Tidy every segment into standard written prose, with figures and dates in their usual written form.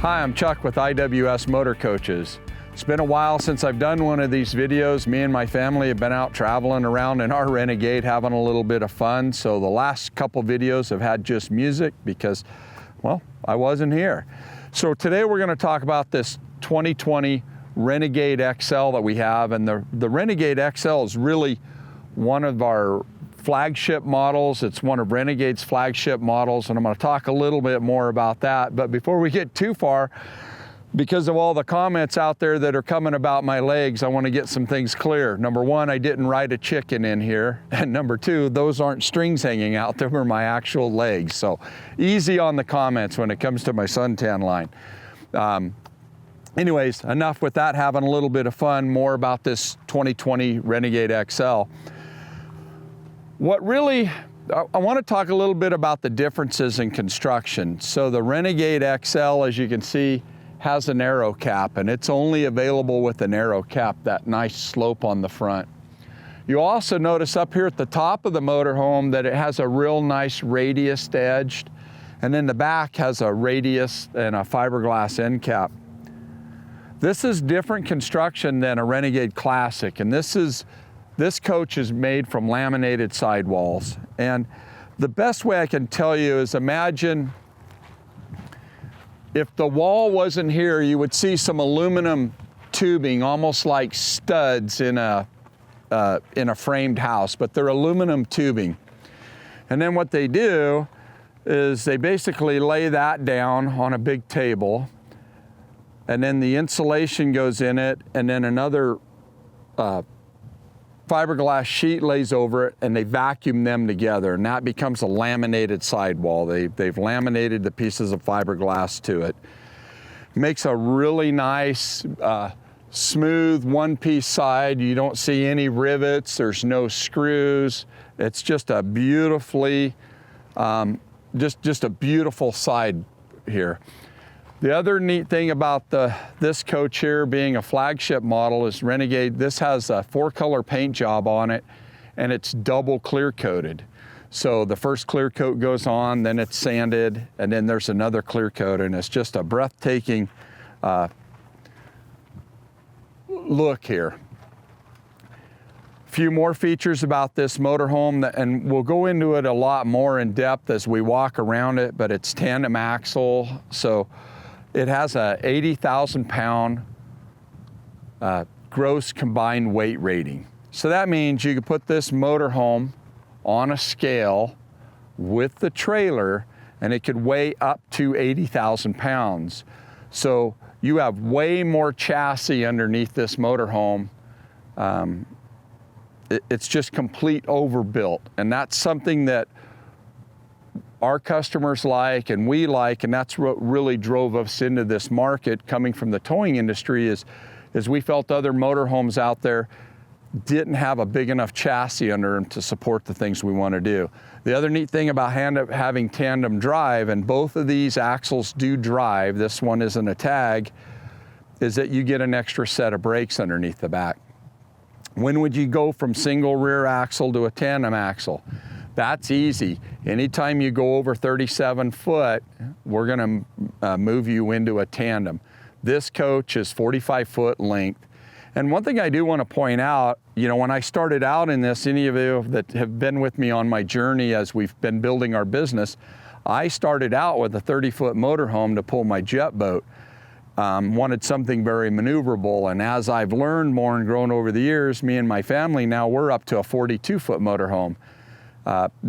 Hi, I'm Chuck with IWS Motor Coaches. It's been a while since I've done one of these videos. Me and my family have been out traveling around in our Renegade having a little bit of fun. So the last couple videos have had just music because, well, I wasn't here. So today we're going to talk about this 2020 Renegade XL that we have. And the Renegade XL is really one of our flagship models. It's one of Renegade's flagship models, and I'm going to talk a little bit more about that. But before we get too far, because of all the comments out there that are coming about my legs, I want to get some things clear. Number one, I didn't ride a chicken in here. And number two, those aren't strings hanging out. Them are my actual legs. So easy on the comments when it comes to my suntan line. Anyways, enough with that, having a little bit of fun, more about this 2020 Renegade XL. I want to talk a little bit about the differences in construction. So the Renegade XL, as you can see, has an aero cap, and it's only available with an aero cap, that nice slope on the front. You also notice up here at the top of the motorhome that it has a real nice radius edged, and then the back has a radius and a fiberglass end cap. This is different construction than a Renegade Classic, and this coach is made from laminated sidewalls. And the best way I can tell you is, imagine if the wall wasn't here, you would see some aluminum tubing, almost like studs in a framed house, but they're aluminum tubing. And then what they do is they basically lay that down on a big table, and then the insulation goes in it, and then another fiberglass sheet lays over it, and they vacuum them together, and that becomes a laminated sidewall. They've laminated the pieces of fiberglass to it. Makes a really nice, smooth one-piece side. You don't see any rivets. There's no screws. It's just a beautifully, just a beautiful side here. The other neat thing about this coach here being a flagship model is Renegade. This has a 4-color paint job on it, and it's double clear coated. So the first clear coat goes on, then it's sanded, and then there's another clear coat, and it's just a breathtaking look here. A few more features about this motorhome, and we'll go into it a lot more in depth as we walk around it, but it's tandem axle. So it has a 80,000 pound gross combined weight rating. So that means you can put this motorhome on a scale with the trailer, and it could weigh up to 80,000 pounds. So you have way more chassis underneath this motorhome. It's just complete overbuilt, and that's something that our customers like and we like, and that's what really drove us into this market coming from the towing industry is we felt other motorhomes out there didn't have a big enough chassis under them to support the things we want to do. The other neat thing about having tandem drive, and both of these axles do drive, this one isn't a tag, is that you get an extra set of brakes underneath the back. When would you go from single rear axle to a tandem axle? That's easy. Anytime you go over 37 foot, we're going to move you into a tandem. This coach is 45 foot length. And one thing I do want to point out, you know, when I started out in this, any of you that have been with me on my journey as we've been building our business, I started out with a 30-foot motorhome to pull my jet boat. Wanted something very maneuverable, and as I've learned more and grown over the years, me and my family now, we're up to a 42-foot motorhome.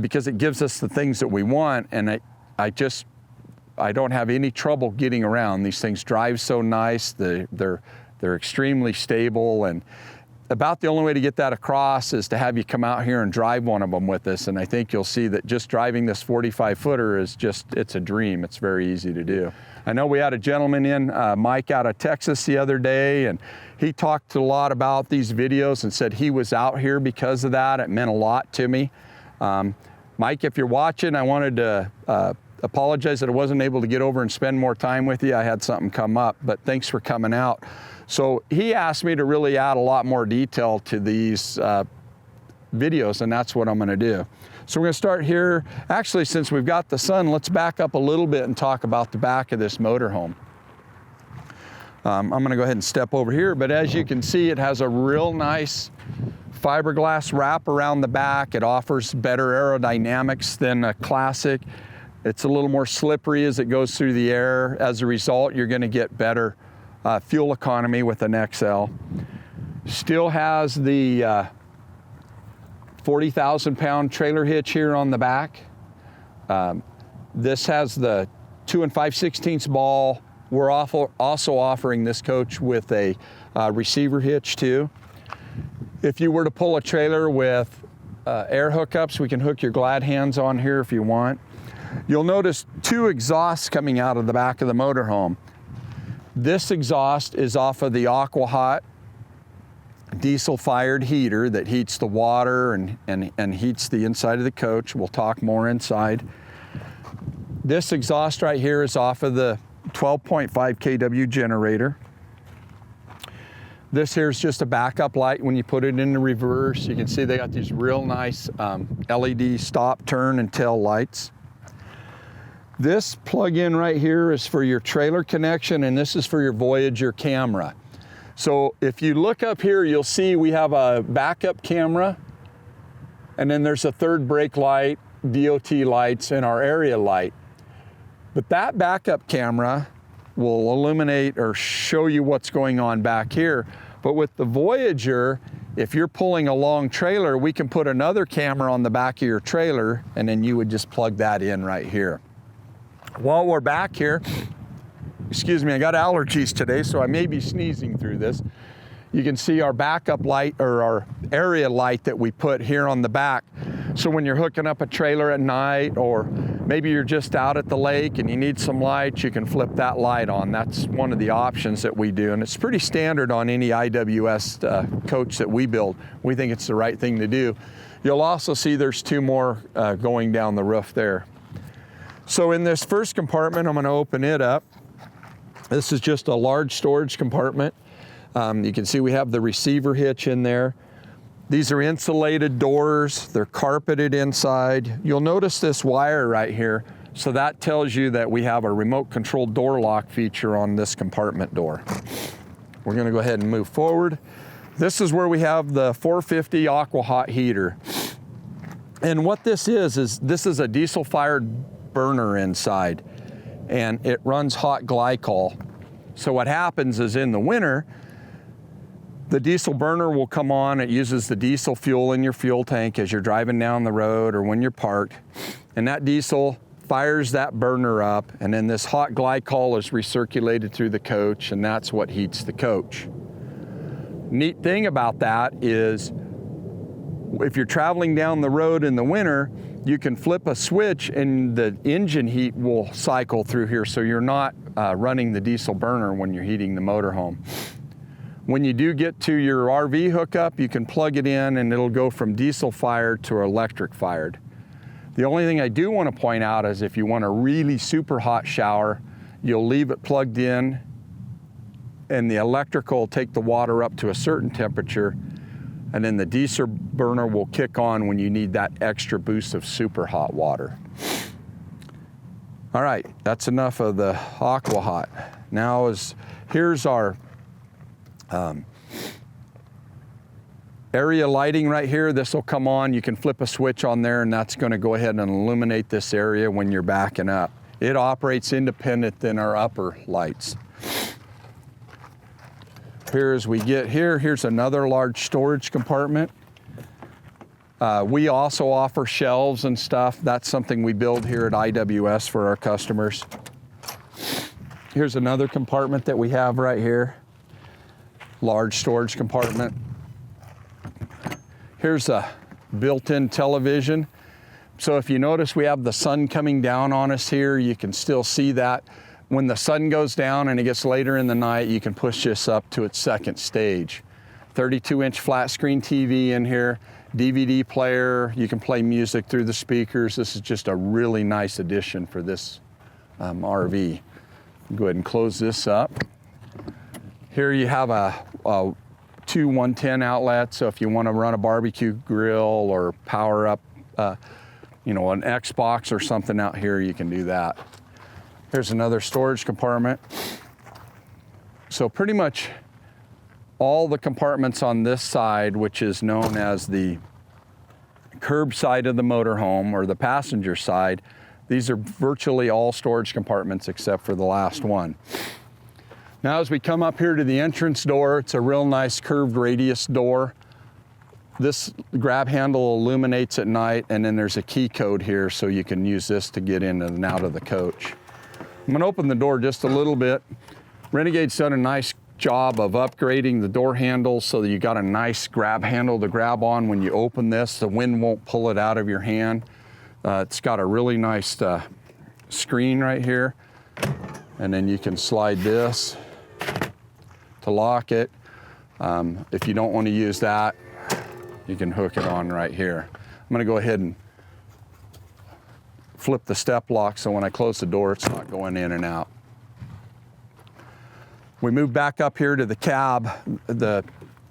Because it gives us the things that we want, and I don't have any trouble getting around. These things drive so nice, they're extremely stable, and about the only way to get that across is to have you come out here and drive one of them with us, and I think you'll see that just driving this 45-footer is it's a dream. It's very easy to do. I know we had a gentleman in, Mike out of Texas the other day, and he talked a lot about these videos and said he was out here because of that. It meant a lot to me. Mike, if you're watching, I wanted to apologize that I wasn't able to get over and spend more time with you. I had something come up, but thanks for coming out. So he asked me to really add a lot more detail to these videos, and that's what I'm going to do. So we're going to start here. Actually, since we've got the sun, let's back up a little bit and talk about the back of this motorhome. I'm gonna go ahead and step over here, but as you can see, it has a real nice fiberglass wrap around the back. It offers better aerodynamics than a Classic. It's a little more slippery as it goes through the air. As a result, you're gonna get better fuel economy with an XL. Still has the 40,000 pound trailer hitch here on the back. This has the 2 5/16 ball. We're also offering this coach with a receiver hitch too. If you were to pull a trailer with air hookups, we can hook your glad hands on here if you want. You'll notice 2 exhausts coming out of the back of the motorhome. This exhaust is off of the AquaHot diesel-fired heater that heats the water and heats the inside of the coach. We'll talk more inside. This exhaust right here is off of the 12.5 kW generator. This here is just a backup light when you put it in the reverse. You can see they got these real nice LED stop, turn, and tail lights. This plug-in right here is for your trailer connection, and this is for your Voyager camera. So if you look up here, you'll see we have a backup camera, and then there's a third brake light, DOT lights, and our area light. But that backup camera will illuminate or show you what's going on back here. But with the Voyager, if you're pulling a long trailer, we can put another camera on the back of your trailer, and then you would just plug that in right here. While we're back here, excuse me, I got allergies today, so I may be sneezing through this. You can see our backup light, or our area light that we put here on the back. So when you're hooking up a trailer at night, or maybe you're just out at the lake and you need some lights, you can flip that light on. That's one of the options that we do, and it's pretty standard on any IWS coach that we build. We think it's the right thing to do. You'll also see there's 2 more going down the roof there. So in this first compartment, I'm going to open it up. This is just a large storage compartment. You can see we have the receiver hitch in there. These are insulated doors. They're carpeted inside. You'll notice this wire right here. So that tells you that we have a remote control door lock feature on this compartment door. We're going to go ahead and move forward. This is where we have the 450 AquaHot heater. And what this is a diesel-fired burner inside, and it runs hot glycol. So what happens is in the winter, the diesel burner will come on. It uses the diesel fuel in your fuel tank as you're driving down the road or when you're parked, and that diesel fires that burner up, and then this hot glycol is recirculated through the coach, and that's what heats the coach. Neat thing about that is if you're traveling down the road in the winter, you can flip a switch and the engine heat will cycle through here, so you're not running the diesel burner when you're heating the motorhome. When you do get to your RV hookup, you can plug it in and it'll go from diesel fired to electric fired. The only thing I do want to point out is if you want a really super hot shower, you'll leave it plugged in and the electrical will take the water up to a certain temperature, and then the diesel burner will kick on when you need that extra boost of super hot water. All right, that's enough of the AquaHot. Now here's our area lighting right here. This will come on. You can flip a switch on there, and that's going to go ahead and illuminate this area when you're backing up. It operates independent than our upper lights. Here as we get here, here's another large storage compartment. We also offer shelves and stuff. That's something we build here at IWS for our customers. Here's another compartment that we have right here. Large storage compartment. Here's a built-in television. So if you notice, we have the sun coming down on us here. You can still see that. When the sun goes down and it gets later in the night, you can push this up to its second stage. 32-inch flat screen TV in here, DVD player. You can play music through the speakers. This is just a really nice addition for this RV. Go ahead and close this up. Here you have a 2 110 outlets, so if you want to run a barbecue grill or power up an Xbox or something out here, you can do that. Here's another storage compartment. So pretty much all the compartments on this side, which is known as the curb side of the motorhome or the passenger side, these are virtually all storage compartments except for the last one. Now as we come up here to the entrance door, it's a real nice curved radius door. This grab handle illuminates at night, and then there's a key code here so you can use this to get in and out of the coach. I'm gonna open the door just a little bit. Renegade's done a nice job of upgrading the door handles so that you got a nice grab handle to grab on when you open this. The wind won't pull it out of your hand. It's got a really nice screen right here. And then you can slide this to lock it. If you don't want to use that, you can hook it on right here. I'm gonna go ahead and flip the step lock so when I close the door, it's not going in and out. We move back up here to the cab, the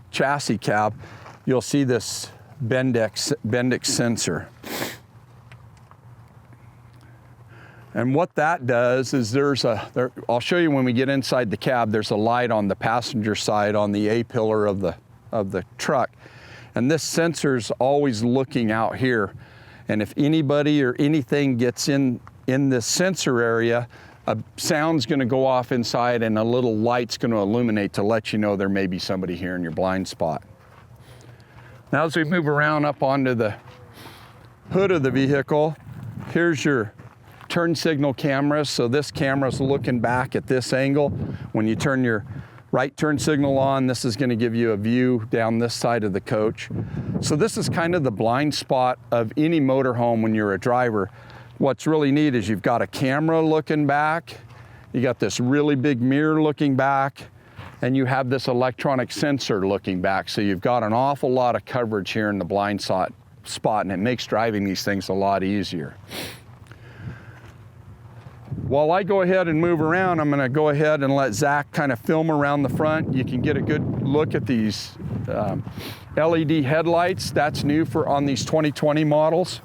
chassis cab, you'll see this Bendix sensor. And what that does is I'll show you when we get inside the cab, there's a light on the passenger side on the A-pillar of the truck. And this sensor's always looking out here. And if anybody or anything gets in this sensor area, a sound's gonna go off inside and a little light's gonna illuminate to let you know there may be somebody here in your blind spot. Now as we move around up onto the hood of the vehicle, here's your turn signal camera. So this camera's looking back at this angle. When you turn your right turn signal on, this is gonna give you a view down this side of the coach. So this is kind of the blind spot of any motorhome when you're a driver. What's really neat is you've got a camera looking back, you got this really big mirror looking back, and you have this electronic sensor looking back. So you've got an awful lot of coverage here in the blind spot, and it makes driving these things a lot easier. While I go ahead and move around, I'm gonna go ahead and let Zach kind of film around the front. You can get a good look at these LED headlights. That's new on these 2020 models.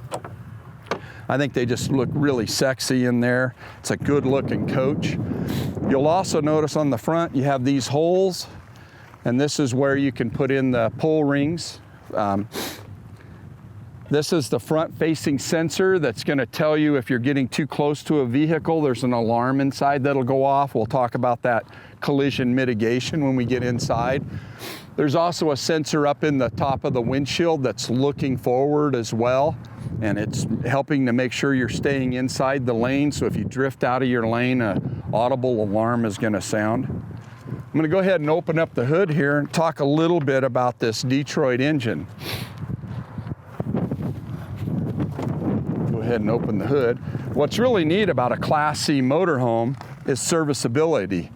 I think they just look really sexy in there. It's a good looking coach. You'll also notice on the front, you have these holes, and this is where you can put in the pull rings. This is the front facing sensor that's gonna tell you if you're getting too close to a vehicle. There's an alarm inside that'll go off. We'll talk about that collision mitigation when we get inside. There's also a sensor up in the top of the windshield that's looking forward as well, and it's helping to make sure you're staying inside the lane. So if you drift out of your lane, an audible alarm is gonna sound. I'm gonna go ahead and open up the hood here and talk a little bit about this Detroit engine. Go ahead and open the hood. What's really neat about a Class C motorhome is serviceability.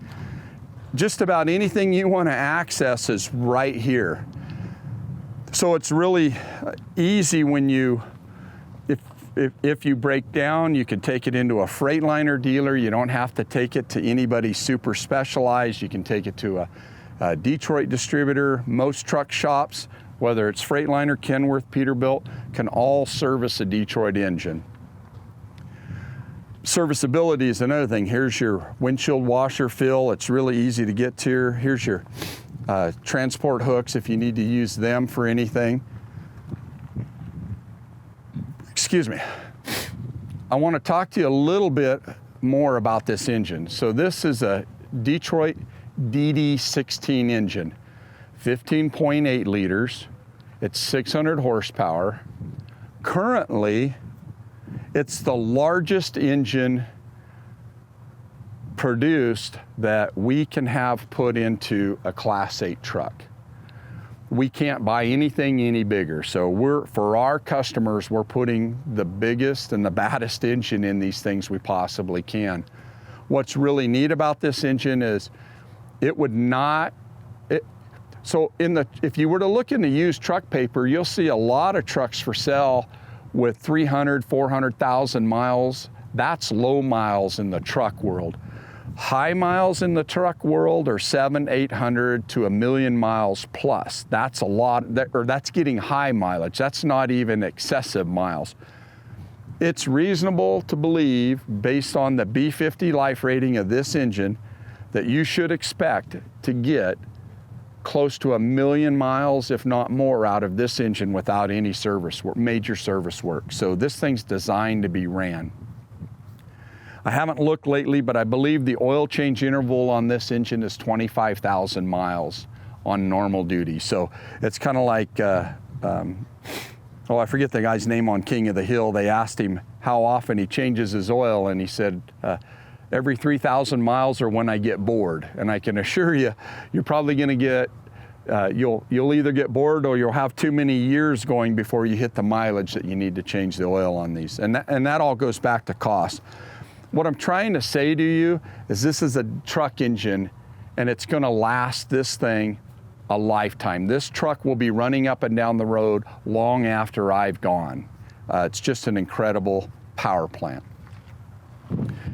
Just about anything you want to access is right here. So it's really easy when if you break down, you can take it into a Freightliner dealer. You don't have to take it to anybody super specialized. You can take it to a Detroit distributor. Most truck shops, whether it's Freightliner, Kenworth, Peterbilt, can all service a Detroit engine. Serviceability is another thing. Here's your windshield washer fill. It's really easy to get to. Here's your transport hooks if you need to use them for anything. Excuse me. I want to talk to you a little bit more about this engine. So this is a Detroit DD16 engine, 15.8 liters. It's 600 horsepower. Currently, it's the largest engine produced that we can have put into a Class 8 truck. We can't buy anything any bigger. So for our customers, we're putting the biggest and the baddest engine in these things we possibly can. What's really neat about this engine is it would not, if you were to look in the used truck paper, you'll see a lot of trucks for sale with 300, 400,000 miles. That's low miles in the truck world. High miles in the truck world are 700, 800 to 1 million miles plus. That's a lot, that's getting high mileage. That's not even excessive miles. It's reasonable to believe, based on the B50 life rating of this engine, that you should expect to get close to 1 million miles, if not more, out of this engine without any service work, major service work. So this thing's designed to be ran. I haven't looked lately, but I believe the oil change interval on this engine is 25,000 miles on normal duty. So it's kind of like, I forget the guy's name on King of the Hill. They asked him how often he changes his oil, and he said, every 3,000 miles or when I get bored. And I can assure you, you're probably gonna get, you'll either get bored or you'll have too many years going before you hit the mileage that you need to change the oil on these. And that all goes back to cost. What I'm trying to say to you is this is a truck engine, and it's gonna last this thing a lifetime. This truck will be running up and down the road long after I've gone. It's just an incredible power plant.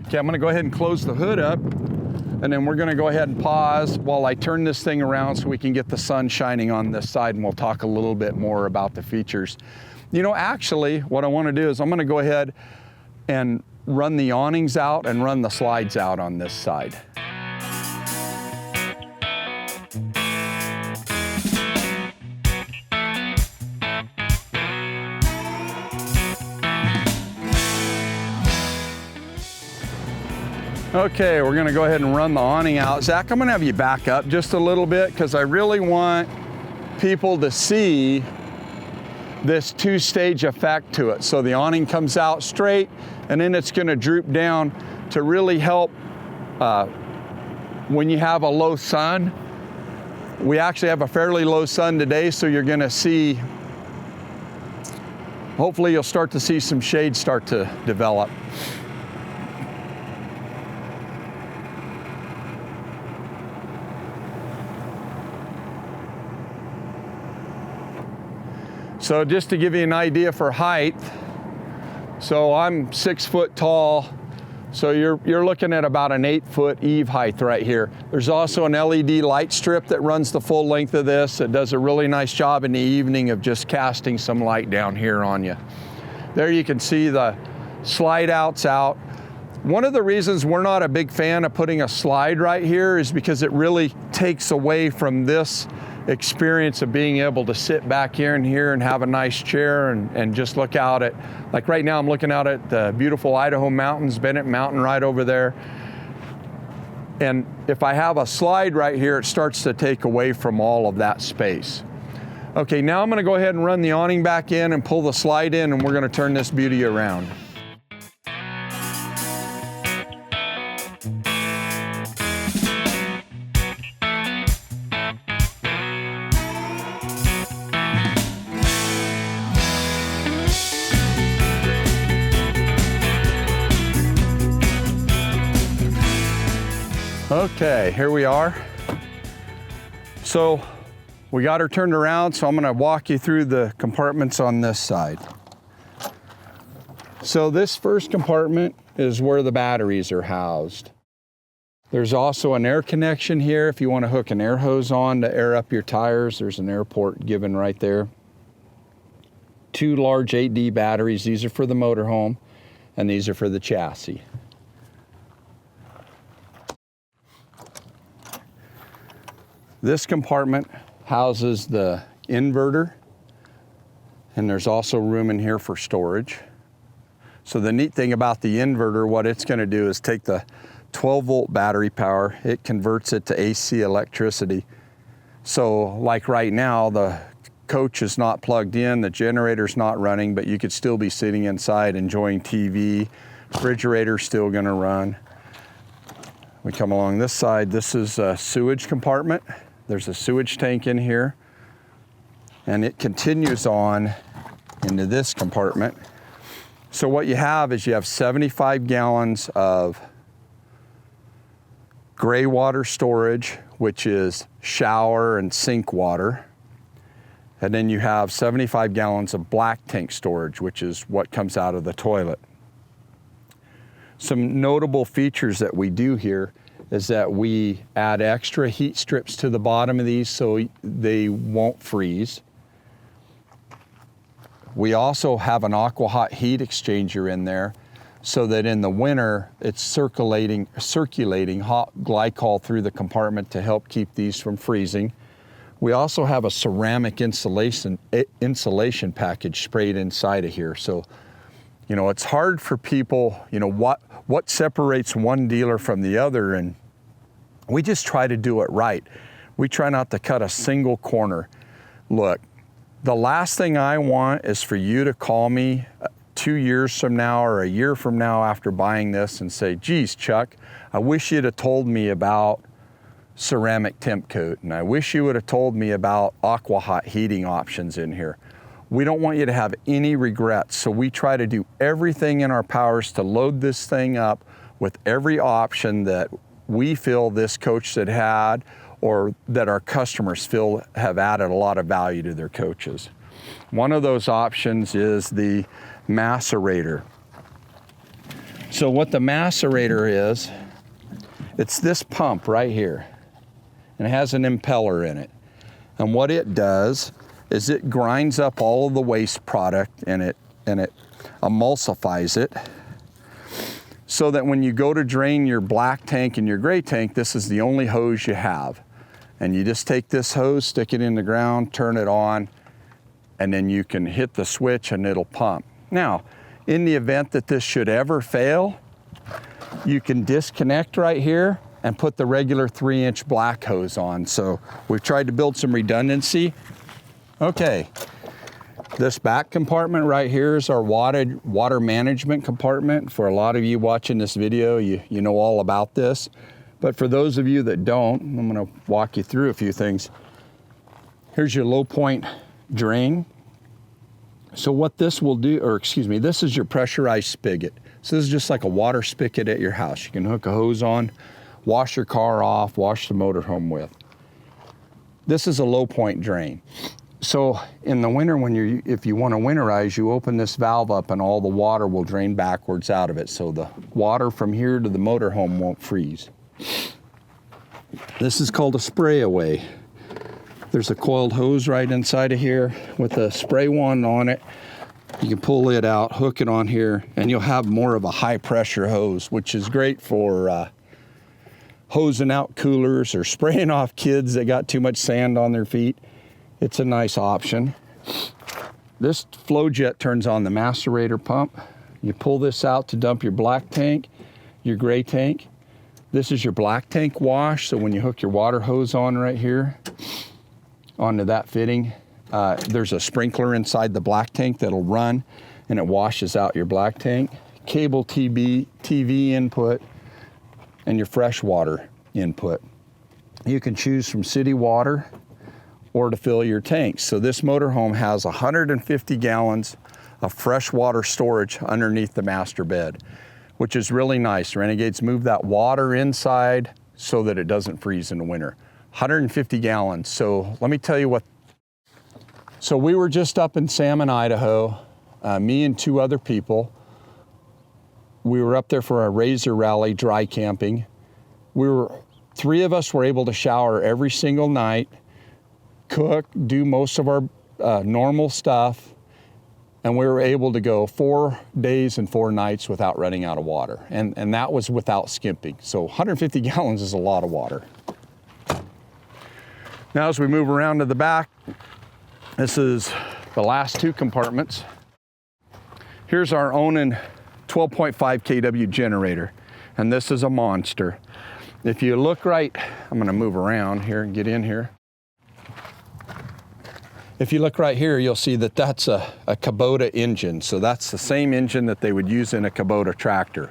Okay, I'm gonna go ahead and close the hood up, and then we're gonna go ahead and pause while I turn this thing around so we can get the sun shining on this side, and we'll talk a little bit more about the features. You know, actually, what I wanna do is I'm gonna go ahead and run the awnings out and run the slides out on this side. Okay, we're gonna go ahead and run the awning out. Zach, I'm gonna have you back up just a little bit because I really want people to see this two-stage effect to it. So the awning comes out straight, and then it's gonna droop down to really help when you have a low sun. We actually have a fairly low sun today, so you're gonna see, hopefully you'll start to see some shade start to develop. So just to give you an idea for height, so I'm 6 foot tall, so you're looking at about an 8 foot eave height right here. There's also an LED light strip that runs the full length of this. It does a really nice job in the evening of just casting some light down here on you. There you can see the slide outs out. One of the reasons we're not a big fan of putting a slide right here is because it really takes away from this experience of being able to sit back here and have a nice chair and just look out at, like right now I'm looking out at the beautiful Idaho mountains, Bennett Mountain right over there. And if I have a slide right here, it starts to take away from all of that space. Okay, now I'm gonna go ahead and run the awning back in and pull the slide in, and we're gonna turn this beauty around. Okay, here we are. So we got her turned around, so I'm gonna walk you through the compartments on this side. So this first compartment is where the batteries are housed. There's also an air connection here if you want to hook an air hose on to air up your tires. There's an air port given right there. 2 large 8D batteries. These are for the motorhome, and these are for the chassis. This compartment houses the inverter, and there's also room in here for storage. So the neat thing about the inverter, what it's going to do is take the 12-volt battery power, it converts it to AC electricity. So like right now, the coach is not plugged in, the generator's not running, but you could still be sitting inside enjoying TV. Refrigerator's still going to run. We come along this side, this is a sewage compartment. There's a sewage tank in here, and it continues on into this compartment. So what you have is you have 75 gallons of gray water storage, which is shower and sink water. And then you have 75 gallons of black tank storage, which is what comes out of the toilet. Some notable features that we do here is that we add extra heat strips to the bottom of these so they won't freeze. We also have an aqua hot heat exchanger in there. so that in the winter it's circulating hot glycol through the compartment to help keep these from freezing. We also have a ceramic insulation package sprayed inside of here. So, you know, it's hard for people, you know, what separates one dealer from the other, and we just try to do it right. We try not to cut a single corner. Look, the last thing I want is for you to call me 2 years from now or a year from now after buying this and say, geez, Chuck, I wish you'd have told me about ceramic temp coat, and I wish you would have told me about aqua hot heating options in here. We don't want you to have any regrets, so we try to do everything in our powers to load this thing up with every option that we feel this coach should had, or that our customers feel have added a lot of value to their coaches. One of those options is the macerator. So what the macerator is, it's this pump right here, and it has an impeller in it. And what it does is it grinds up all of the waste product and it emulsifies it, so that when you go to drain your black tank and your gray tank, this is the only hose you have. And you just take this hose, stick it in the ground, turn it on, and then you can hit the switch and it'll pump. Now, in the event that this should ever fail, you can disconnect right here and put the regular 3-inch black hose on. So we've tried to build some redundancy. Okay, this back compartment right here is our water management compartment. For a lot of you watching this video, you know all about this. But for those of you that don't, I'm gonna walk you through a few things. Here's your low point drain. So what this will do, or excuse me, this is your pressurized spigot. So this is just like a water spigot at your house. You can hook a hose on, wash your car off, wash the motorhome with. This is a low point drain. So in the winter, if you want to winterize, you open this valve up and all the water will drain backwards out of it. So the water from here to the motorhome won't freeze. This is called a spray away. There's a coiled hose right inside of here with a spray wand on it. You can pull it out, hook it on here, and you'll have more of a high pressure hose, which is great for hosing out coolers or spraying off kids that got too much sand on their feet. It's a nice option. This flow jet turns on the macerator pump. You pull this out to dump your black tank, your gray tank. This is your black tank wash. So when you hook your water hose on right here, onto that fitting, there's a sprinkler inside the black tank that'll run and it washes out your black tank. Cable TV input, and your fresh water input. You can choose from city water or to fill your tanks. So this motorhome has 150 gallons of fresh water storage underneath the master bed, which is really nice. Renegades move that water inside so that it doesn't freeze in the winter. 150 gallons. So let me tell you what. So we were just up in Salmon, Idaho, me and 2 other people. We were up there for a Razor Rally dry camping. 3 of us were able to shower every single night, cook, do most of our normal stuff, and we were able to go 4 days and 4 nights without running out of water. And that was without skimping. So 150 gallons is a lot of water. Now as we move around to the back, this is the last 2 compartments. Here's our Onan 12.5 kW generator, and this is a monster. If you look right, I'm gonna move around here and get in here. If you look right here, you'll see that that's a Kubota engine. So that's the same engine that they would use in a Kubota tractor.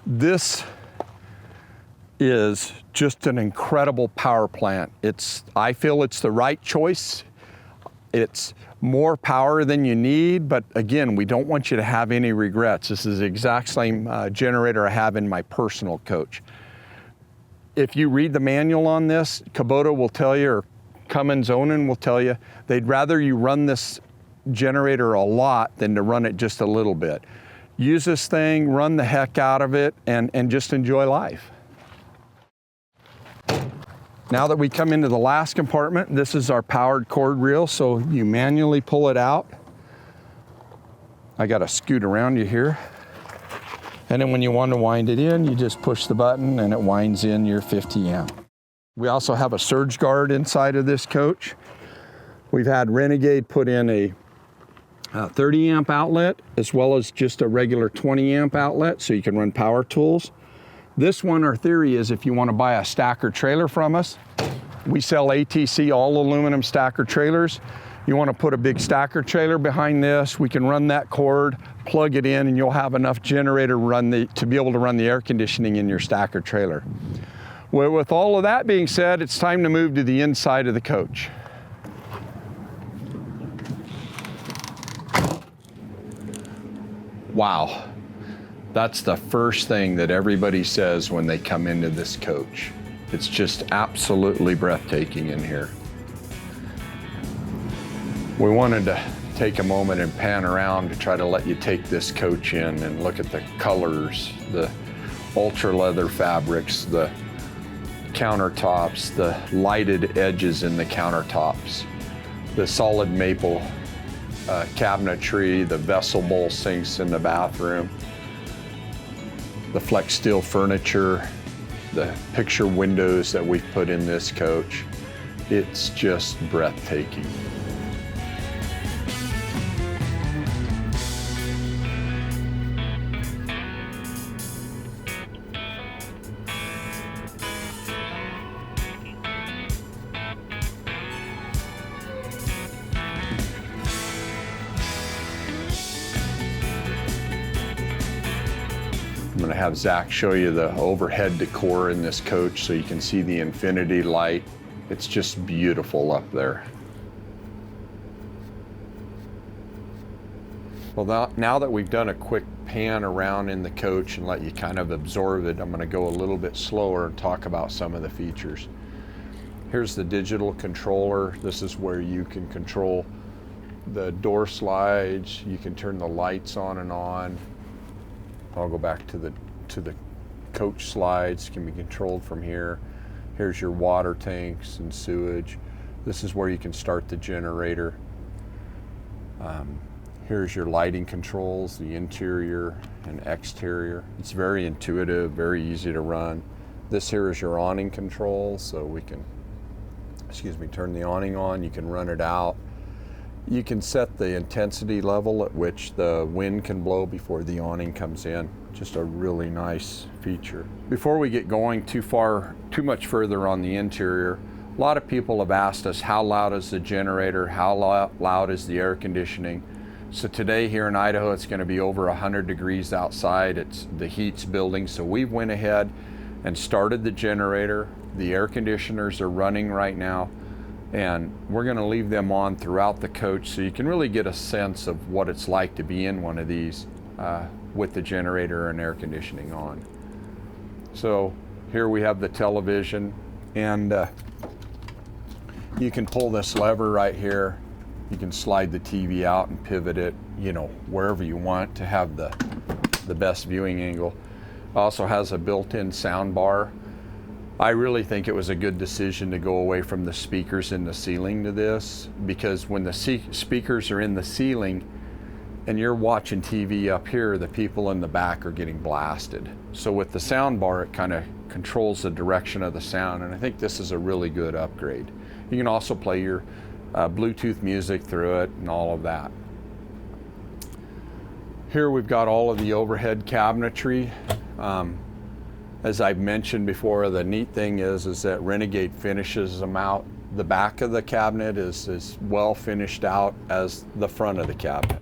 This is just an incredible power plant. I feel it's the right choice. It's more power than you need, but again, we don't want you to have any regrets. This is the exact same generator I have in my personal coach. If you read the manual on this, Kubota will tell you, or Cummins Onan will tell you, they'd rather you run this generator a lot than to run it just a little bit. Use this thing, run the heck out of it, and just enjoy life. Now that we come into the last compartment, this is our powered cord reel, so you manually pull it out. I got to scoot around you here. And then when you want to wind it in, you just push the button and it winds in your 50 amp. We also have a surge guard inside of this coach. We've had Renegade put in a 30 amp outlet as well as just a regular 20 amp outlet so you can run power tools. This one, our theory is if you want to buy a stacker trailer from us, we sell ATC all aluminum stacker trailers. You want to put a big stacker trailer behind this, we can run that cord, plug it in, and you'll have enough generator to be able to run the air conditioning in your stacker trailer. Well, with all of that being said, it's time to move to the inside of the coach. Wow, that's the first thing that everybody says when they come into this coach. It's just absolutely breathtaking in here. We wanted to take a moment and pan around to try to let you take this coach in and look at the colors, the ultra leather fabrics, the countertops, the lighted edges in the countertops, the solid maple cabinetry, the vessel bowl sinks in the bathroom, the flex steel furniture, the picture windows that we've put in this coach. It's just breathtaking. I'm going to have Zach show you the overhead decor in this coach so you can see the infinity light. It's just beautiful up there. Well, now that we've done a quick pan around in the coach and let you kind of absorb it, I'm going to go a little bit slower and talk about some of the features. Here's the digital controller. This is where you can control the door slides. You can turn the lights on and on. I'll go back to the coach slides, can be controlled from here. Here's your water tanks and sewage. This is where you can start the generator. Here's your lighting controls, the interior and exterior. It's very intuitive, very easy to run. This here is your awning control, so we can, turn the awning on, you can run it out. You can set the intensity level at which the wind can blow before the awning comes in. Just a really nice feature. Before we get going too much further on the interior, a lot of people have asked us how loud is the generator, how loud is the air conditioning. So today here in Idaho, it's going to be over 100 degrees outside. The heat's building, so we went ahead and started the generator. The air conditioners are running right now, and we're going to leave them on throughout the coach so you can really get a sense of what it's like to be in one of these with the generator and air conditioning on. So here we have the television, and you can pull this lever right here. You can slide the TV out and pivot it, wherever you want to have the best viewing angle. Also has a built-in sound bar. I really think it was a good decision to go away from the speakers in the ceiling to this, because when the speakers are in the ceiling and you're watching TV up here, the people in the back are getting blasted. So with the sound bar, it kind of controls the direction of the sound, and I think this is a really good upgrade. You can also play your Bluetooth music through it and all of that. Here we've got all of the overhead cabinetry. As I've mentioned before, the neat thing is that Renegade finishes them out. The back of the cabinet is as well finished out as the front of the cabinet.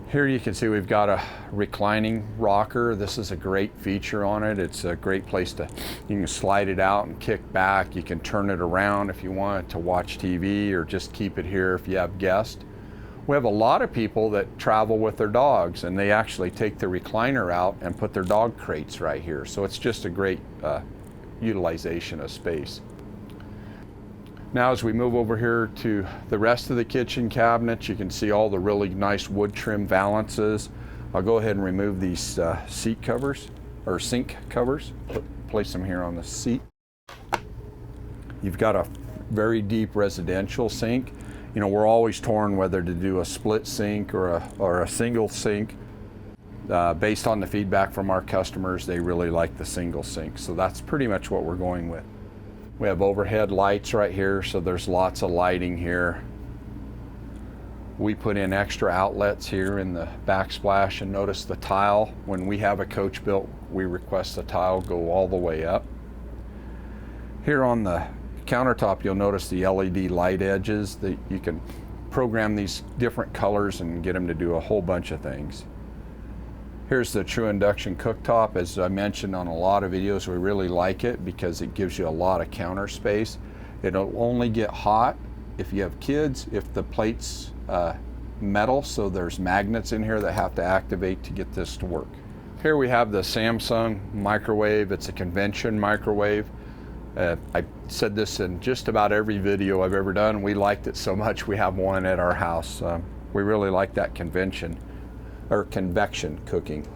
Here you can see we've got a reclining rocker. This is a great feature on it. It's a great place you can slide it out and kick back. You can turn it around if you want to watch TV, or just keep it here if you have guests. We have a lot of people that travel with their dogs, and they actually take the recliner out and put their dog crates right here. So it's just a great utilization of space. Now as we move over here to the rest of the kitchen cabinets, you can see all the really nice wood trim valances. I'll go ahead and remove these seat covers, or sink covers, place them here on the seat. You've got a very deep residential sink. You know, we're always torn whether to do a split sink or a single sink. Based on the feedback from our customers, they really like the single sink. So that's pretty much what we're going with. We have overhead lights right here, so there's lots of lighting here. We put in extra outlets here in the backsplash, and notice the tile. When we have a coach built, we request the tile go all the way up. Here on the countertop, you'll notice the LED light edges that you can program these different colors and get them to do a whole bunch of things. Here's the true induction cooktop. As I mentioned on a lot of videos, we really like it because it gives you a lot of counter space. It'll only get hot if you have kids, if the plate's metal, so there's magnets in here that have to activate to get this to work. Here we have the Samsung microwave. It's a convention microwave. I said this in just about every video I've ever done. We liked it so much we have one at our house. We really like that convention or convection cooking.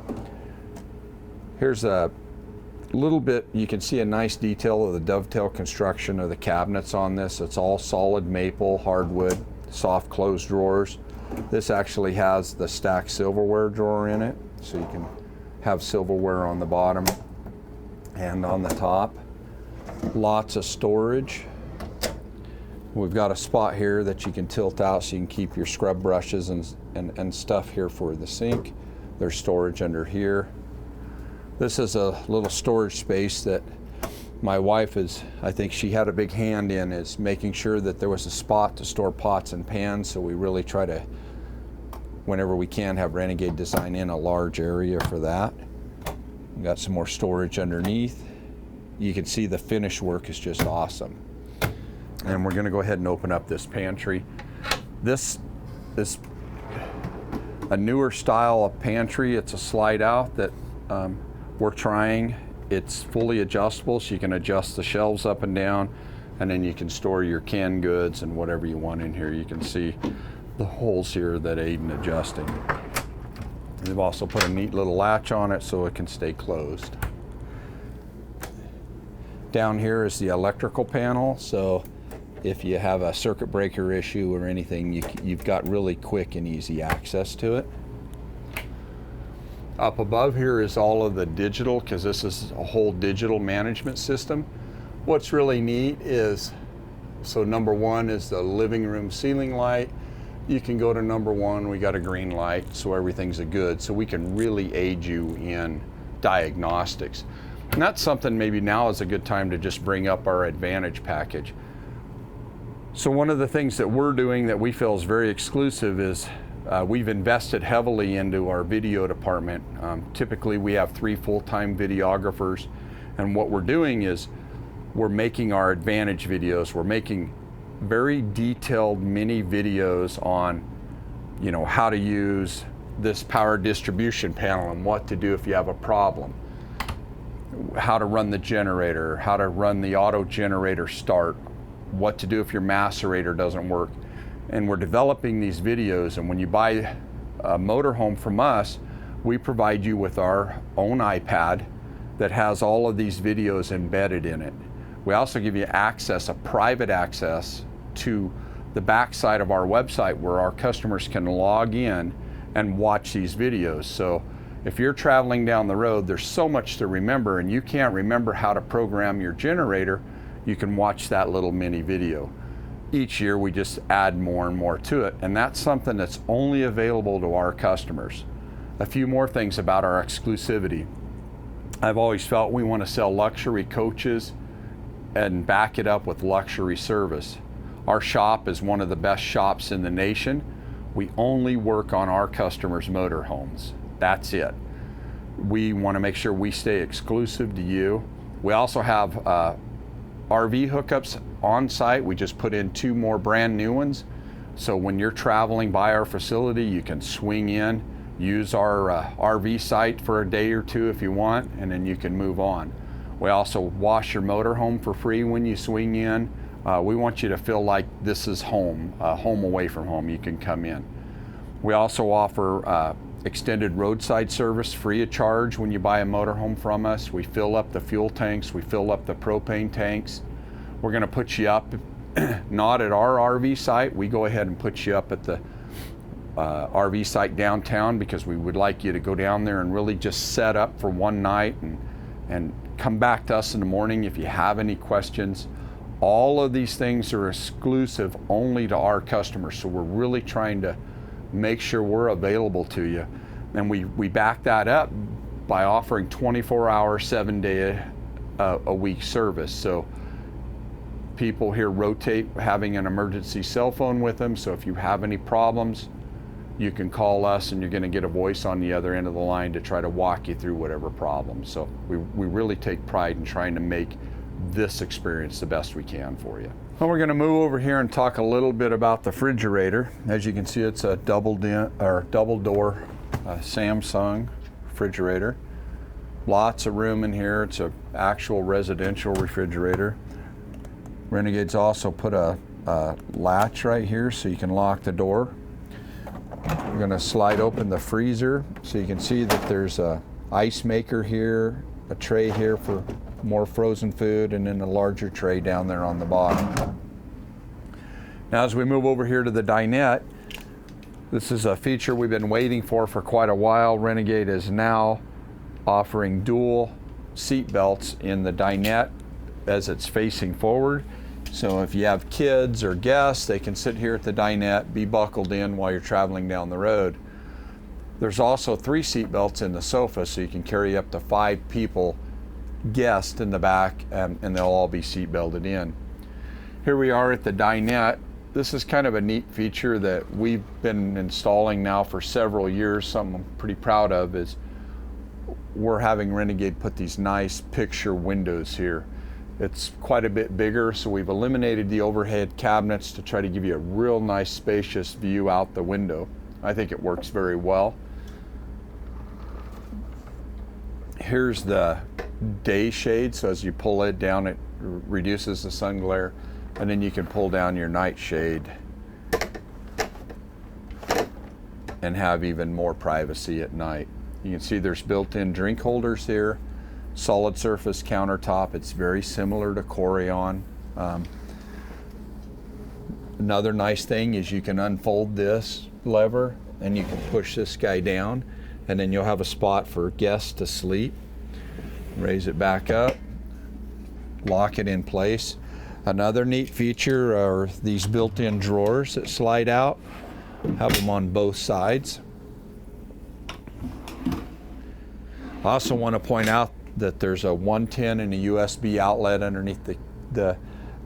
Here's a little bit, you can see a nice detail of the dovetail construction of the cabinets on this. It's all solid maple, hardwood, soft closed drawers. This actually has the stacked silverware drawer in it, so you can have silverware on the bottom and on the top. Lots of storage. We've got a spot here that you can tilt out so you can keep your scrub brushes and stuff here for the sink. There's storage under here. This is a little storage space that my wife I think she had a big hand in, is making sure that there was a spot to store pots and pans. So we really try to, whenever we can, have Renegade design in a large area for that. We've got some more storage underneath. You can see the finish work is just awesome. And we're gonna go ahead and open up this pantry. This is a newer style of pantry. It's a slide out that we're trying. It's fully adjustable, so you can adjust the shelves up and down, and then you can store your canned goods and whatever you want in here. You can see the holes here that aid in adjusting. They've also put a neat little latch on it so it can stay closed. Down here is the electrical panel, so if you have a circuit breaker issue or anything, you've got really quick and easy access to it. Up above here is all of the digital, because this is a whole digital management system. What's really neat is, so number one is the living room ceiling light. You can go to number one, we got a green light, so everything's a good. So we can really aid you in diagnostics. And that's something maybe now is a good time to just bring up our Advantage package. So one of the things that we're doing that we feel is very exclusive is we've invested heavily into our video department. Typically we have 3 full-time videographers, and what we're doing is we're making our Advantage videos. We're making very detailed mini videos on, you know, how to use this power distribution panel and what to do if you have a problem, how to run the generator, how to run the auto generator start, what to do if your macerator doesn't work. And we're developing these videos, and when you buy a motorhome from us, we provide you with our own iPad that has all of these videos embedded in it. We also give you access, a private access, to the backside of our website where our customers can log in and watch these videos. So if you're traveling down the road, there's so much to remember, and you can't remember how to program your generator, you can watch that little mini video. Each year we just add more and more to it, and that's something that's only available to our customers. A few more things about our exclusivity. I've always felt we want to sell luxury coaches and back it up with luxury service. Our shop is one of the best shops in the nation. We only work on our customers' motorhomes. That's it. We want to make sure we stay exclusive to you. We also have RV hookups on site. We just put in 2 more brand new ones. So when you're traveling by our facility, you can swing in, use our RV site for a day or 2 if you want, and then you can move on. We also wash your motorhome for free when you swing in. We want you to feel like this is home, home away from home. You can come in. We also offer extended roadside service free of charge when you buy a motorhome from us. We fill up the fuel tanks, we fill up the propane tanks. We're going to put you up not at our RV site, we go ahead and put you up at the RV site downtown, because we would like you to go down there and really just set up for one night and come back to us in the morning if you have any questions. All of these things are exclusive only to our customers, so we're really trying to make sure we're available to you. And we back that up by offering 24-hour, 7-day a week service. So people here rotate having an emergency cell phone with them, so if you have any problems, you can call us and you're going to get a voice on the other end of the line to try to walk you through whatever problem. So we really take pride in trying to make this experience the best we can for you. Well, we're going to move over here and talk a little bit about the refrigerator. As you can see, it's a double door Samsung refrigerator. Lots of room in here. It's an actual residential refrigerator. Renegade's also put a latch right here so you can lock the door. We're going to slide open the freezer so you can see that there's a ice maker here, a tray here for more frozen food, and then a larger tray down there on the bottom. Now as we move over here to the dinette, this is a feature we've been waiting for quite a while. Renegade is now offering dual seat belts in the dinette as it's facing forward. So if you have kids or guests, they can sit here at the dinette, be buckled in while you're traveling down the road. There's also 3 seat belts in the sofa, so you can carry up to 5 people, guests in the back, and they'll all be seat belted in. Here we are at the dinette. This is kind of a neat feature that we've been installing now for several years. Something I'm pretty proud of is we're having Renegade put these nice picture windows here. It's quite a bit bigger, so we've eliminated the overhead cabinets to try to give you a real nice spacious view out the window. I think it works very well. Here's the day shade, so as you pull it down, it reduces the sun glare, and then you can pull down your night shade and have even more privacy at night. You can see there's built-in drink holders here. Solid surface countertop. It's very similar to Corian. Another nice thing is you can unfold this lever and you can push this guy down, and then you'll have a spot for guests to sleep. Raise it back up, lock it in place. Another neat feature are these built-in drawers that slide out. Have them on both sides. I also want to point out that there's a 110 and a USB outlet underneath the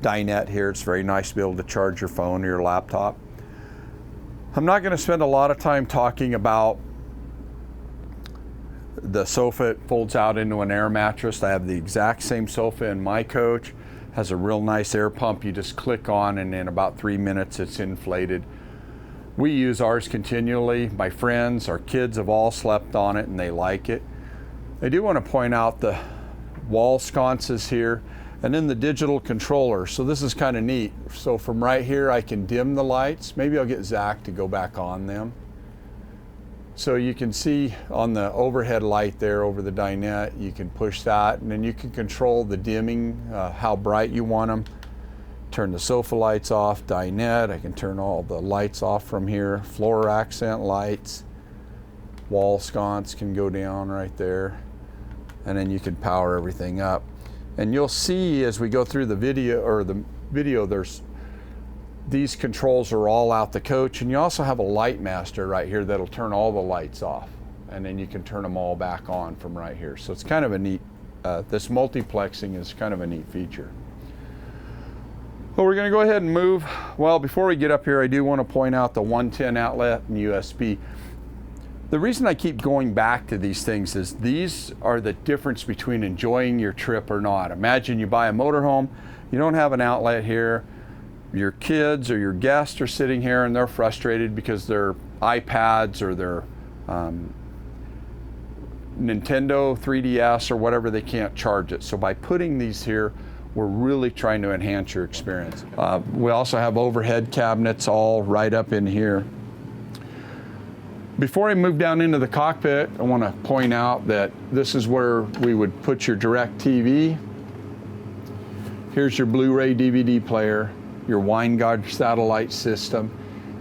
dinette here. It's very nice to be able to charge your phone or your laptop. I'm not going to spend a lot of time talking about the sofa. It folds out into an air mattress. I have the exact same sofa in my coach. Has a real nice air pump you just click on, and in about 3 minutes it's inflated. We use ours continually. My friends, our kids have all slept on it and they like it. I do want to point out the wall sconces here, and then the digital controller. So this is kind of neat. So from right here I can dim the lights. Maybe I'll get Zach to go back on them. So you can see on the overhead light there over the dinette, you can push that, and then you can control the dimming, how bright you want them. Turn the sofa lights off, dinette. I can turn all the lights off from here. Floor accent lights. Wall sconce can go down right there, and then you can power everything up. And you'll see as we go through the video, there's these controls are all out the coach, and you also have a light master right here that'll turn all the lights off, and then you can turn them all back on from right here. So it's kind of a neat, this multiplexing is kind of a neat feature. Well, we're going to go ahead and move. Well, before we get up here, I do want to point out the 110 outlet and USB. The reason I keep going back to these things is these are the difference between enjoying your trip or not. Imagine you buy a motorhome, you don't have an outlet here, your kids or your guests are sitting here and they're frustrated because their iPads or their Nintendo 3DS or whatever, they can't charge it. So by putting these here, we're really trying to enhance your experience. We also have overhead cabinets all right up in here. Before I move down into the cockpit, I want to point out that this is where we would put your direct TV. Here's your Blu-ray DVD player. your wine guard satellite system.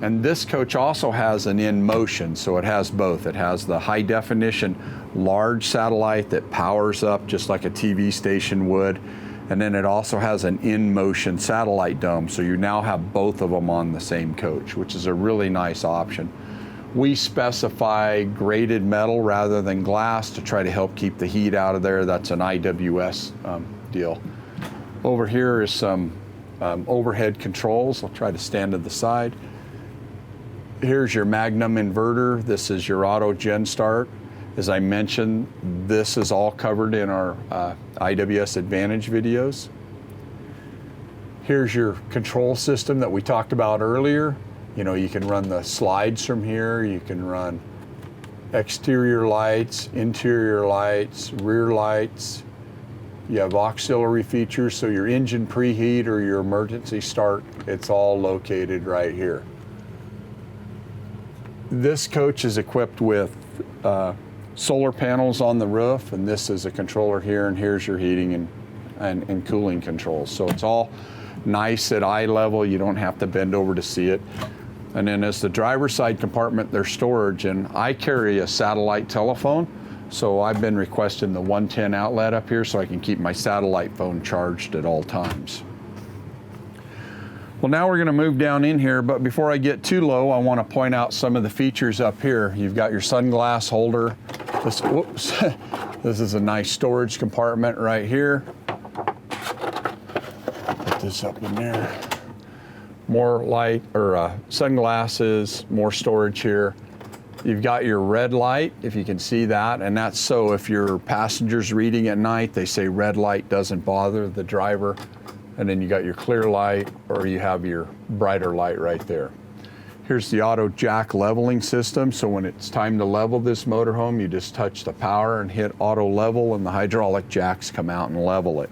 And this coach also has an in motion, so it has both. It has the high definition large satellite that powers up just like a TV station would. And then it also has an in motion satellite dome. So you now have both of them on the same coach, which is a really nice option. We specify graded metal rather than glass to try to help keep the heat out of there. That's an IWS deal. Over here is some overhead controls. I'll try to stand to the side. Here's your Magnum inverter. This is your auto gen start. As I mentioned, this is all covered in our IWS Advantage videos. Here's your control system that we talked about earlier. You know, you can run the slides from here. You can run exterior lights, interior lights, rear lights. You have auxiliary features, so your engine preheat or your emergency start, it's all located right here. This coach is equipped with solar panels on the roof, and this is a controller here, and here's your heating and cooling controls. So it's all nice at eye level. You don't have to bend over to see it. And then as the driver's side compartment, there's storage, and I carry a satellite telephone, so I've been requesting the 110 outlet up here so I can keep my satellite phone charged at all times. Well, now we're going to move down in here, but before I get too low, I want to point out some of the features up here. You've got your sunglass holder. This is a nice storage compartment right here. Put this up in there. More light or sunglasses, more storage here. You've got your red light, if you can see that, and that's so if your passenger's reading at night, they say red light doesn't bother the driver. And then you got your clear light, or you have your brighter light right there. Here's the auto jack leveling system. So when it's time to level this motorhome, you just touch the power and hit auto level, and the hydraulic jacks come out and level it.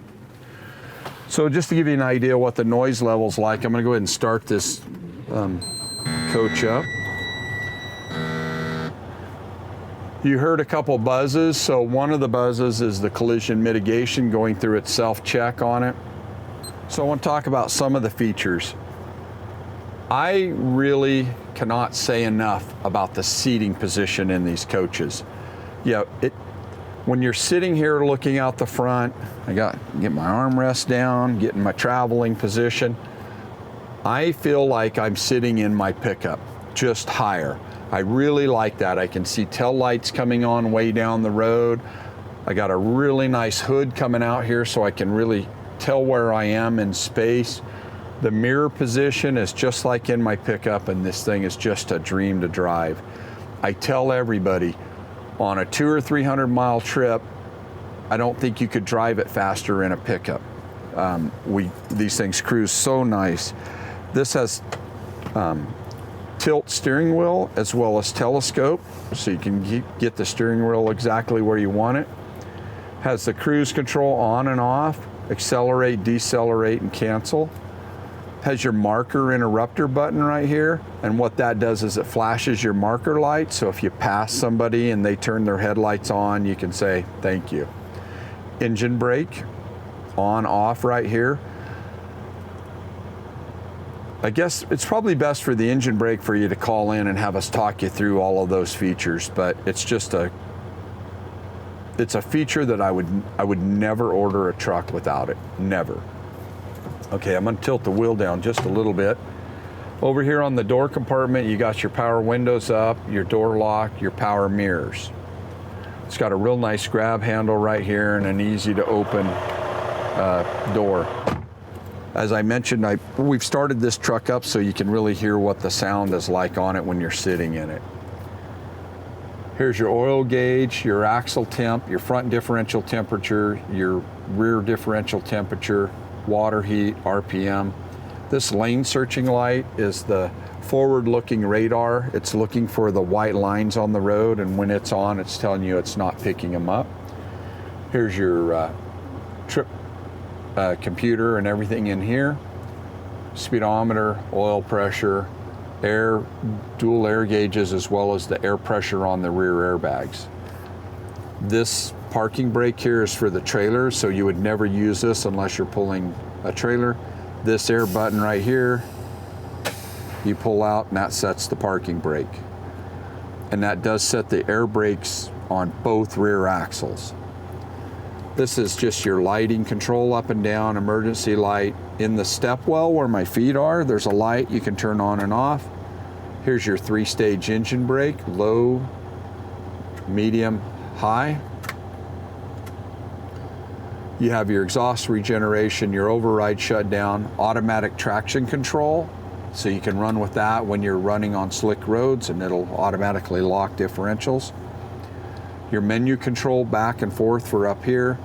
So just to give you an idea what the noise level's like, I'm gonna go ahead and start this coach up. You heard a couple buzzes. So one of the buzzes is the collision mitigation going through its self-check on it. So I want to talk about some of the features. I really cannot say enough about the seating position in these coaches. Yeah, when you're sitting here looking out the front, I get my armrest down, get in my traveling position. I feel like I'm sitting in my pickup, just higher. I really like that. I can see tail lights coming on way down the road. I got a really nice hood coming out here so I can really tell where I am in space. The mirror position is just like in my pickup, and this thing is just a dream to drive. I tell everybody on a 200 or 300 mile trip, I don't think you could drive it faster in a pickup. These things cruise so nice. This has tilt steering wheel as well as telescope, so you can get the steering wheel exactly where you want it. Has the cruise control on and off, accelerate, decelerate, and cancel. Has your marker interrupter button right here, and what that does is it flashes your marker light, so if you pass somebody and they turn their headlights on, you can say thank you. Engine brake, on, off right here. I guess it's probably best for the engine brake for you to call in and have us talk you through all of those features, but it's just it's a feature that I would never order a truck without it, never. Okay, I'm gonna tilt the wheel down just a little bit. Over here on the door compartment, you got your power windows up, your door lock, your power mirrors. It's got a real nice grab handle right here and an easy to open door. As I mentioned, we've started this truck up so you can really hear what the sound is like on it when you're sitting in it. Here's your oil gauge, your axle temp, your front differential temperature, your rear differential temperature, water heat, RPM. This lane searching light is the forward-looking radar. It's looking for the white lines on the road, and when it's on, it's telling you it's not picking them up. Here's your trip computer and everything in here. Speedometer, oil pressure, dual air gauges, as well as the air pressure on the rear airbags. This parking brake here is for the trailer, so you would never use this unless you're pulling a trailer. this air button right here, you pull out and that sets the parking brake. And that does set the air brakes on both rear axles. This is just your lighting control, up and down, emergency light. In the step well where my feet are, there's a light you can turn on and off. Here's your 3-stage engine brake, low, medium, high. You have your exhaust regeneration, your override shutdown, automatic traction control, so you can run with that when you're running on slick roads and it'll automatically lock differentials. Your menu control back and forth for up here.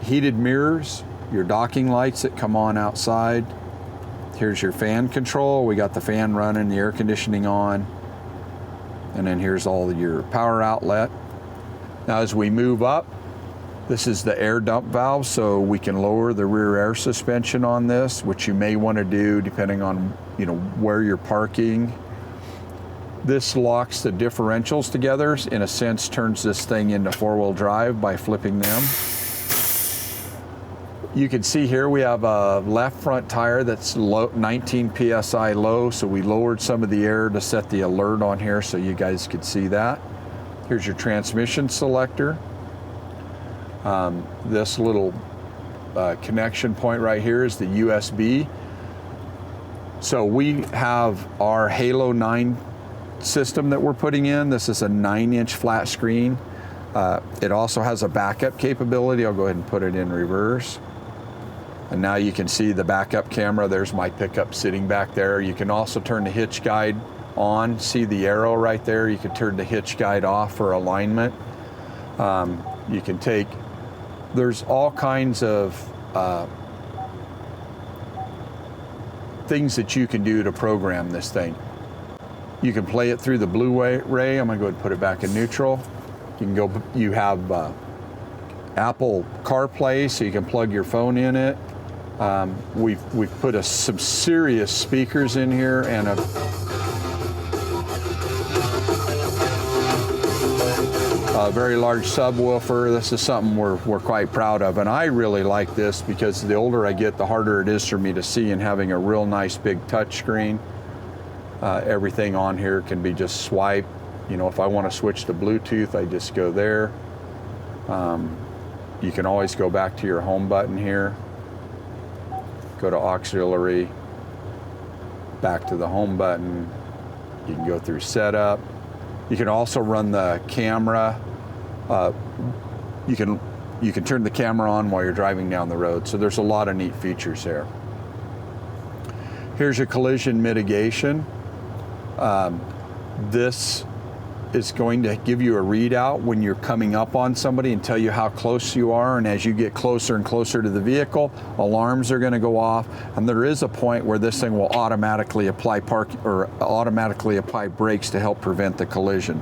Heated mirrors, your docking lights that come on outside. Here's your fan control. We got the fan running, the air conditioning on. And then here's all your power outlet. Now as we move up, this is the air dump valve, so we can lower the rear air suspension on this, which you may want to do depending on where you're parking. This locks the differentials together, in a sense turns this thing into 4-wheel drive by flipping them. You can see here we have a left front tire that's low, 19 PSI low, so we lowered some of the air to set the alert on here so you guys could see that. Here's your transmission selector. This little connection point right here is the USB. So we have our Halo 9 system that we're putting in. This is a 9-inch flat screen. It also has a backup capability. I'll go ahead and put it in reverse. And now you can see the backup camera. There's my pickup sitting back there. You can also turn the hitch guide on. See the arrow right there? You can turn the hitch guide off for alignment. You can take, there's all kinds of things that you can do to program this thing. You can play it through the Blu-ray. I'm gonna go ahead and put it back in neutral. You can go, you have Apple CarPlay, so you can plug your phone in it. We've put some serious speakers in here and a very large subwoofer. This is something we're quite proud of, and I really like this because the older I get, the harder it is for me to see, and having a real nice big touch screen. Everything on here can be just swiped. If I want to switch to Bluetooth, I just go there. You can always go back to your home button here. Go to auxiliary, back to the home button. You can go through setup. You can also run the camera. You can turn the camera on while you're driving down the road. So there's a lot of neat features there. Here's your collision mitigation. This is going to give you a readout when you're coming up on somebody and tell you how close you are, and as you get closer and closer to the vehicle, alarms are going to go off, and there is a point where this thing will automatically apply brakes to help prevent the collision.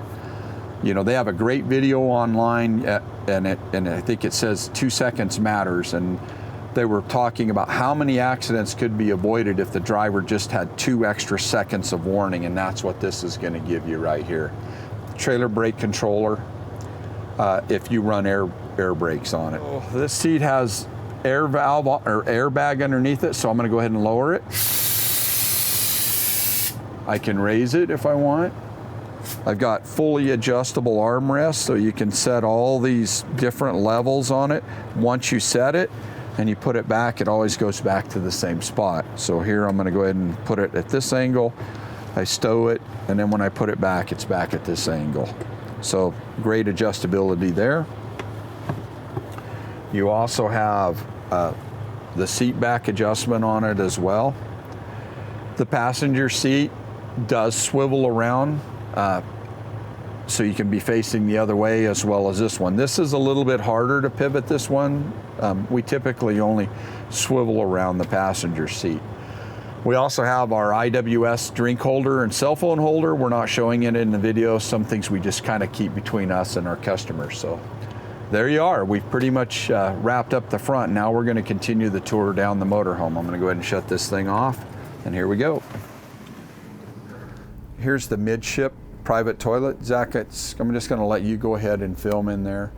They have a great video online, and I think it says 2 seconds matters, and they were talking about how many accidents could be avoided if the driver just had 2 extra seconds of warning, and that's what this is going to give you right here. Trailer brake controller, if you run air brakes on it. This seat has air valve or airbag underneath it, so I'm going to go ahead and lower it. I can raise it if I want. I've got fully adjustable armrests, so you can set all these different levels on it. Once you set it and you put it back, it always goes back to the same spot. So here I'm going to go ahead and put it at this angle. I stow it, and then when I put it back, it's back at this angle. So great adjustability there. You also have the seat back adjustment on it as well. The passenger seat does swivel around, so you can be facing the other way as well as this one. This is a little bit harder to pivot, this one. We typically only swivel around the passenger seat. We also have our IWS drink holder and cell phone holder. We're not showing it in the video. Some things we just kind of keep between us and our customers. So there you are. We've pretty much wrapped up the front. Now we're going to continue the tour down the motorhome. I'm going to go ahead and shut this thing off, and here we go. Here's the midship private toilet. Zach, I'm just going to let you go ahead and film in there.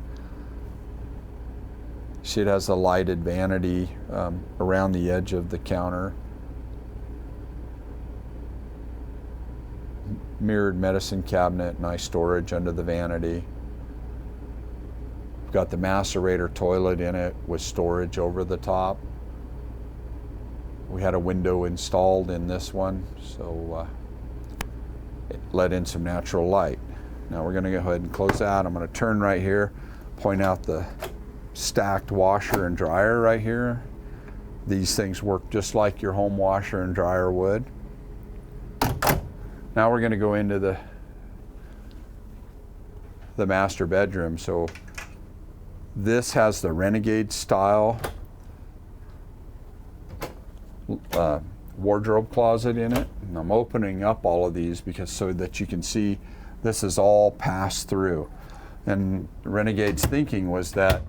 See, it has a lighted vanity around the edge of the counter. Mirrored medicine cabinet, nice storage under the vanity. Got the macerator toilet in it with storage over the top. We had a window installed in this one, so it let in some natural light. Now we're going to go ahead and close that. I'm going to turn right here, point out the stacked washer and dryer right here. These things work just like your home washer and dryer would. Now we're going to go into the master bedroom. So this has the Renegade style wardrobe closet in it. And I'm opening up all of these because so that you can see this is all passed through. And Renegade's thinking was that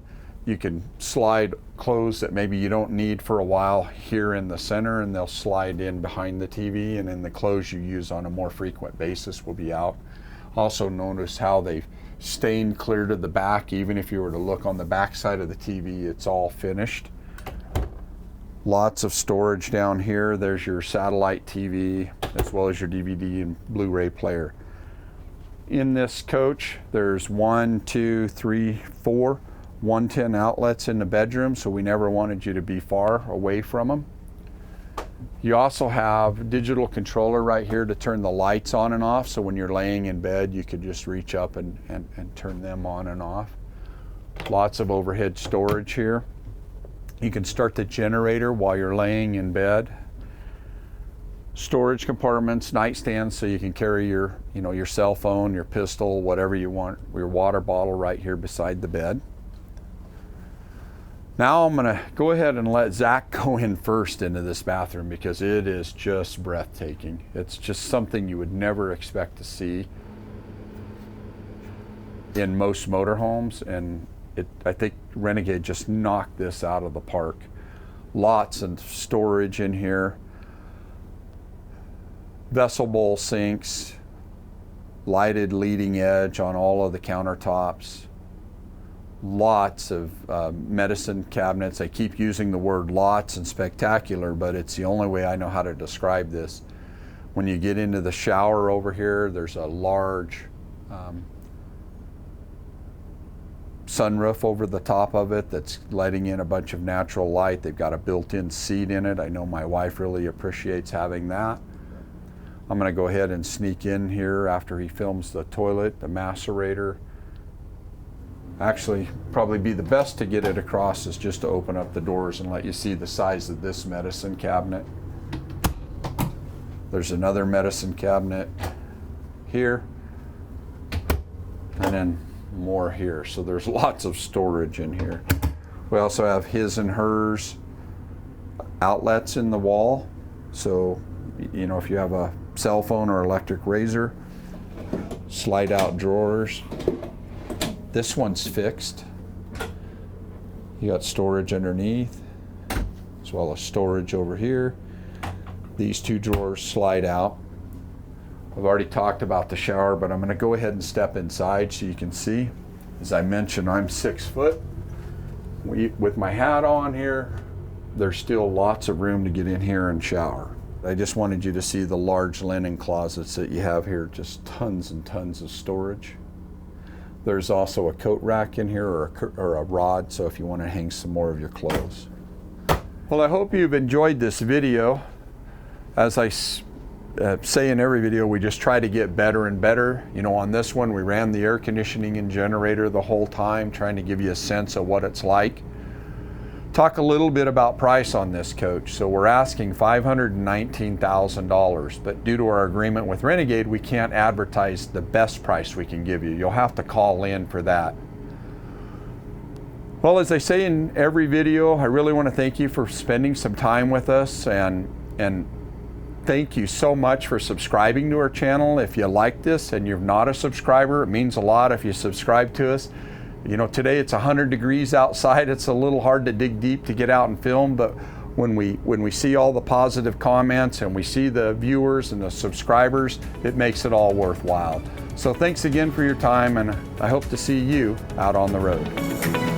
you can slide clothes that maybe you don't need for a while here in the center, and they'll slide in behind the TV, and then the clothes you use on a more frequent basis will be out. Also notice how they've stained clear to the back. Even if you were to look on the back side of the TV, it's all finished. Lots of storage down here. There's your satellite TV as well as your DVD and Blu-ray player. In this coach, there's 1, 2, 3, 4 110 outlets in the bedroom, so we never wanted you to be far away from them. You also have digital controller right here to turn the lights on and off, so when you're laying in bed you could just reach up and turn them on and off. Lots of overhead storage here. You can start the generator while you're laying in bed. Storage compartments, nightstands, so you can carry your cell phone, your pistol, whatever you want, your water bottle right here beside the bed. Now I'm going to go ahead and let Zach go in first into this bathroom because it is just breathtaking. It's just something you would never expect to see in most motorhomes, and I think Renegade just knocked this out of the park. Lots of storage in here. Vessel bowl sinks, lighted leading edge on all of the countertops. Lots of medicine cabinets. I keep using the word lots and spectacular, but it's the only way I know how to describe this. When you get into the shower over here, there's a large sunroof over the top of it that's letting in a bunch of natural light. They've got a built-in seat in it. I know my wife really appreciates having that. I'm going to go ahead and sneak in here after he films the toilet, the macerator. Actually, probably be the best to get it across is just to open up the doors and let you see the size of this medicine cabinet. There's another medicine cabinet here, and then more here. So there's lots of storage in here. We also have his and hers outlets in the wall. So, if you have a cell phone or electric razor, slide out drawers. This one's fixed. You got storage underneath, as well as storage over here. These two drawers slide out. I've already talked about the shower, but I'm going to go ahead and step inside so you can see. As I mentioned, I'm 6 foot. With my hat on here, there's still lots of room to get in here and shower. I just wanted you to see the large linen closets that you have here, just tons and tons of storage. There's also a coat rack in here, or a rod, so if you want to hang some more of your clothes. Well, I hope you've enjoyed this video. As I say in every video, we just try to get better and better. On this one, we ran the air conditioning and generator the whole time, trying to give you a sense of what it's like. Talk a little bit about price on this coach. So we're asking $519,000, but due to our agreement with Renegade, we can't advertise the best price we can give you. You'll have to call in for that. Well, as I say in every video, I really want to thank you for spending some time with us, and thank you so much for subscribing to our channel. If you like this and you're not a subscriber, it means a lot if you subscribe to us. Today it's 100 degrees outside. It's a little hard to dig deep to get out and film, but when we see all the positive comments and we see the viewers and the subscribers, it makes it all worthwhile. So thanks again for your time, and I hope to see you out on the road.